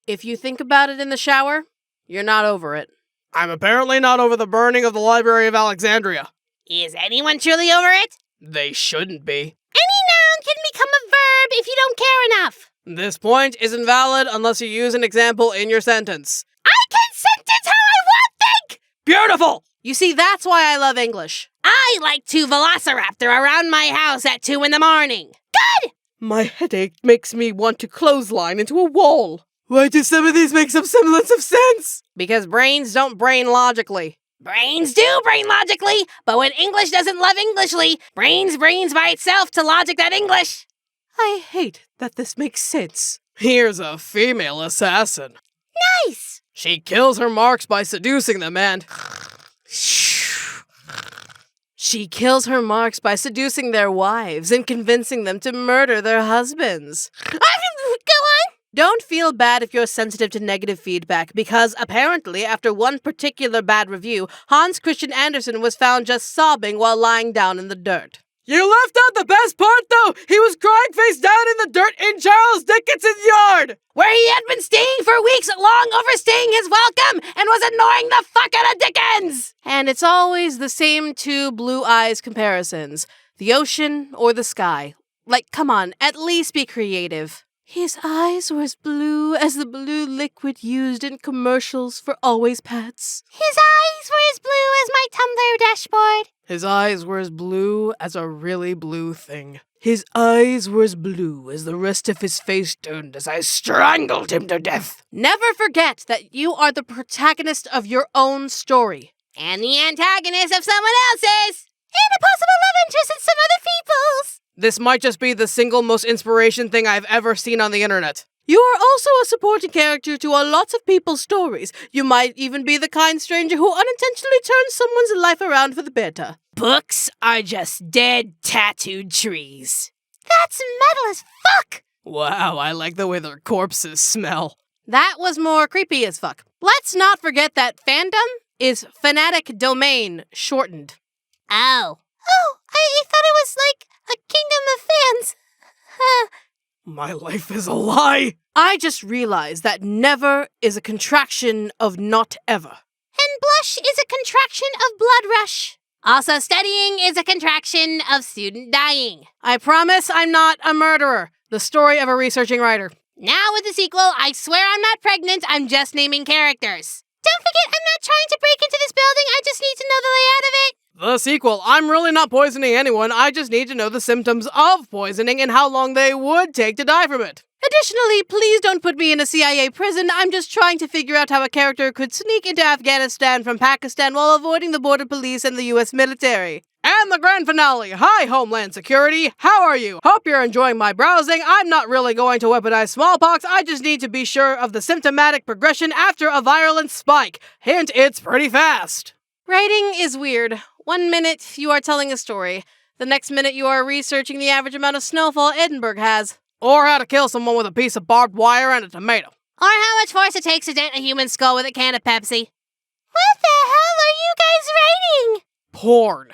If you think about it in the shower, you're not over it. I'm apparently not over the burning of the Library of Alexandria. Is anyone truly over it? They shouldn't be. Any noun can become a verb if you don't care enough. This point isn't valid unless you use an example in your sentence. I can sentence how I want think! Beautiful! You see, that's why I love English. I like to velociraptor around my house at 2 in the morning. Good! My headache makes me want to clothesline into a wall. Why do some of these make some semblance of sense? Because brains don't brain logically. Brains do brain logically, but when English doesn't love Englishly, brains by itself to logic that English. I hate that this makes sense. Here's a female assassin. Nice! She kills her marks by seducing them and... She kills her marks by seducing their wives and convincing them to murder their husbands. Go on! Don't feel bad if you're sensitive to negative feedback, because apparently, after one particular bad review, Hans Christian Andersen was found just sobbing while lying down in the dirt. You left out the best part, though! He was crying face down in the dirt in Charles Dickinson's yard! Where he had been staying for weeks, long overstaying his welcome, and was annoying the fuck out of Dickens! And it's always the same two blue eyes comparisons. The ocean or the sky. Like, come on, at least be creative. His eyes were as blue as the blue liquid used in commercials for Always Pets. His eyes were as blue as my Tumblr dashboard. His eyes were as blue as a really blue thing. His eyes were as blue as the rest of his face turned as I strangled him to death. Never forget that you are the protagonist of your own story. And the antagonist of someone else's. And a possible love interest in some other people's. This might just be the single most inspiration thing I've ever seen on the internet. You are also a supporting character to a lot of people's stories. You might even be the kind stranger who unintentionally turns someone's life around for the better. Books are just dead, tattooed trees. That's metal as fuck! Wow, I like the way their corpses smell. That was more creepy as fuck. Let's not forget that fandom is fanatic domain shortened. Oh. Oh, I thought it was like a kingdom of fans. My life is a lie! I just realized that never is a contraction of not ever. And blush is a contraction of blood rush. Also, studying is a contraction of student dying. I promise I'm not a murderer. The story of a researching writer. Now with the sequel, I swear I'm not pregnant, I'm just naming characters. Don't forget, I'm not trying to break into this building, I just need to know the layout of it. The sequel, I'm really not poisoning anyone, I just need to know the symptoms of poisoning and how long they would take to die from it. Additionally, please don't put me in a CIA prison. I'm just trying to figure out how a character could sneak into Afghanistan from Pakistan while avoiding the border police and the US military. And the grand finale. Hi, Homeland Security. How are you? Hope you're enjoying my browsing. I'm not really going to weaponize smallpox. I just need to be sure of the symptomatic progression after a virulent spike. Hint, it's pretty fast. Writing is weird. 1 minute, you are telling a story. The next minute, you are researching the average amount of snowfall Edinburgh has. Or how to kill someone with a piece of barbed wire and a tomato. Or how much force it takes to dent a human skull with a can of Pepsi. What the hell are you guys writing? Porn.